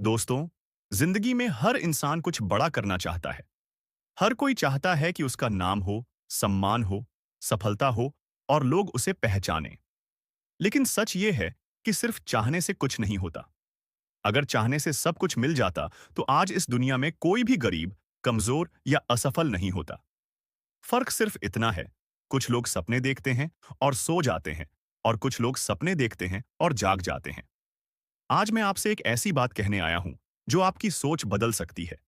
दोस्तों, जिंदगी में हर इंसान कुछ बड़ा करना चाहता है। हर कोई चाहता है कि उसका नाम हो, सम्मान हो, सफलता हो और लोग उसे पहचानें। लेकिन सच ये है कि सिर्फ चाहने से कुछ नहीं होता। अगर चाहने से सब कुछ मिल जाता, तो आज इस दुनिया में कोई भी गरीब, कमजोर या असफल नहीं होता। फर्क सिर्फ इतना है, कुछ लोग सपने देखते हैं और सो जाते हैं, और कुछ लोग सपने देखते हैं और जाग जाते हैं। आज मैं आपसे एक ऐसी बात कहने आया हूं, जो आपकी सोच बदल सकती है।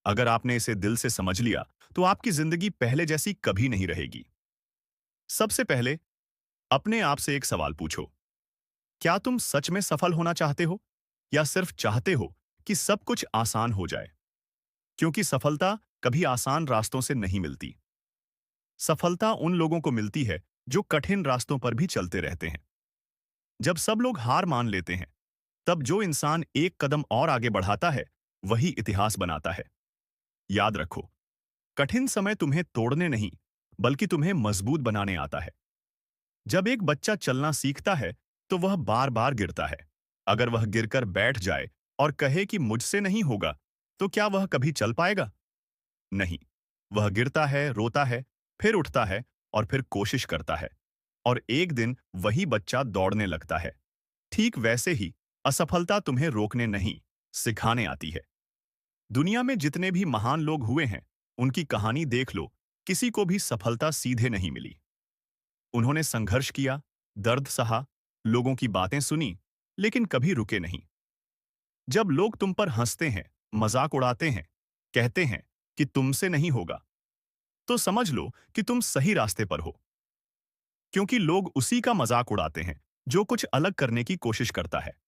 अगर आपने इसे दिल से समझ लिया, तो आपकी जिंदगी पहले जैसी कभी नहीं रहेगी। सबसे पहले अपने आप से एक सवाल पूछो। क्या तुम सच में सफल होना चाहते हो, या सिर्फ चाहते हो कि सब कुछ आसान हो जाए? क्योंकि सफलता कभी आसान रास्तों से नहीं मिलती। सफलता उन लोगों को मिलती है जो कठिन रास्तों पर भी चलते रहते हैं। जब सब लोग हार मान लेते हैं, तब जो इंसान एक कदम और आगे बढ़ाता है, वही इतिहास बनाता है। याद रखो, कठिन समय तुम्हें तोड़ने नहीं, बल्कि तुम्हें मजबूत बनाने आता है। जब एक बच्चा चलना सीखता है, तो वह बार बार गिरता है। अगर वह गिरकर बैठ जाए और कहे कि मुझसे नहीं होगा, तो क्या वह कभी चल पाएगा? नहीं। वह गिरता है, रोता है, फिर उठता है और फिर कोशिश करता है। और एक दिन वही बच्चा दौड़ने लगता है। ठीक वैसे ही असफलता तुम्हें रोकने नहीं, सिखाने आती है। दुनिया में जितने भी महान लोग हुए हैं, उनकी कहानी देख लो, किसी को भी सफलता सीधे नहीं मिली। उन्होंने संघर्ष किया, दर्द सहा, लोगों की बातें सुनी, लेकिन कभी रुके नहीं। जब लोग तुम पर हंसते हैं, मजाक उड़ाते हैं, कहते हैं कि तुमसे नहीं होगा, तो समझ लो कि तुम सही रास्ते पर हो। क्योंकि लोग उसी का मजाक उड़ाते हैं जो कुछ अलग करने की कोशिश करता है।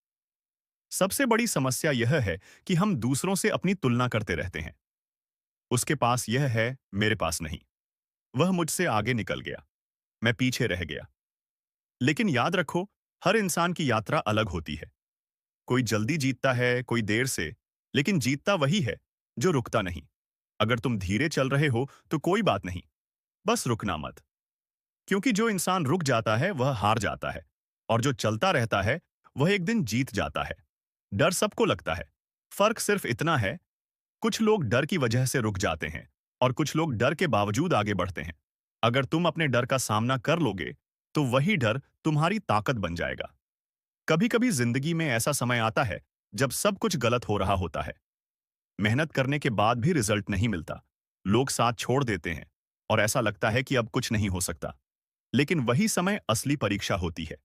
सबसे बड़ी समस्या यह है कि हम दूसरों से अपनी तुलना करते रहते हैं। उसके पास यह है, मेरे पास नहीं। वह मुझसे आगे निकल गया, मैं पीछे रह गया। लेकिन याद रखो, हर इंसान की यात्रा अलग होती है। कोई जल्दी जीतता है, कोई देर से, लेकिन जीतता वही है जो रुकता नहीं। अगर तुम धीरे चल रहे हो, तो कोई बात नहीं, बस रुकना मत। क्योंकि जो इंसान रुक जाता है, वह हार जाता है, और जो चलता रहता है, वह एक दिन जीत जाता है। डर सबको लगता है। फर्क सिर्फ इतना है, कुछ लोग डर की वजह से रुक जाते हैं, और कुछ लोग डर के बावजूद आगे बढ़ते हैं। अगर तुम अपने डर का सामना कर लोगे, तो वही डर तुम्हारी ताकत बन जाएगा। कभी कभी जिंदगी में ऐसा समय आता है जब सब कुछ गलत हो रहा होता है। मेहनत करने के बाद भी रिजल्ट नहीं मिलता। लोग साथ छोड़ देते हैं, और ऐसा लगता है कि अब कुछ नहीं हो सकता। लेकिन वही समय असली परीक्षा होती है।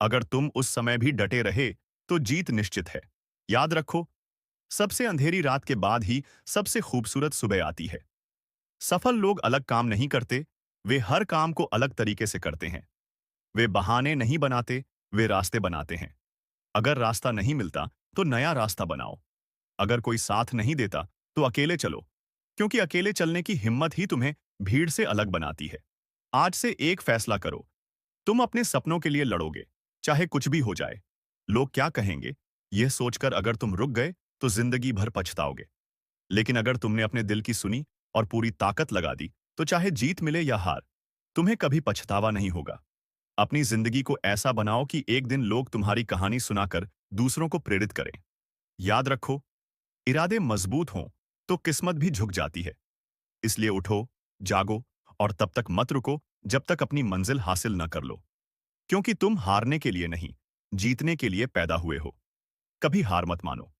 अगर तुम उस समय भी डटे रहे, तो जीत निश्चित है। याद रखो, सबसे अंधेरी रात के बाद ही सबसे खूबसूरत सुबह आती है। सफल लोग अलग काम नहीं करते, वे हर काम को अलग तरीके से करते हैं। वे बहाने नहीं बनाते, वे रास्ते बनाते हैं। अगर रास्ता नहीं मिलता, तो नया रास्ता बनाओ। अगर कोई साथ नहीं देता, तो अकेले चलो। क्योंकि अकेले चलने की हिम्मत ही तुम्हें भीड़ से अलग बनाती है। आज से एक फैसला करो, तुम अपने सपनों के लिए लड़ोगे, चाहे कुछ भी हो जाए। लोग क्या कहेंगे, यह सोचकर अगर तुम रुक गए, तो जिंदगी भर पछताओगे। लेकिन अगर तुमने अपने दिल की सुनी और पूरी ताकत लगा दी, तो चाहे जीत मिले या हार, तुम्हें कभी पछतावा नहीं होगा। अपनी जिंदगी को ऐसा बनाओ कि एक दिन लोग तुम्हारी कहानी सुनाकर दूसरों को प्रेरित करें। याद रखो, इरादे मजबूत हों, तो किस्मत भी झुक जाती है। इसलिए उठो, जागो, और तब तक मत रुको जब तक अपनी मंजिल हासिल न कर लो। क्योंकि तुम हारने के लिए नहीं, जीतने के लिए पैदा हुए हो। कभी हार मत मानो।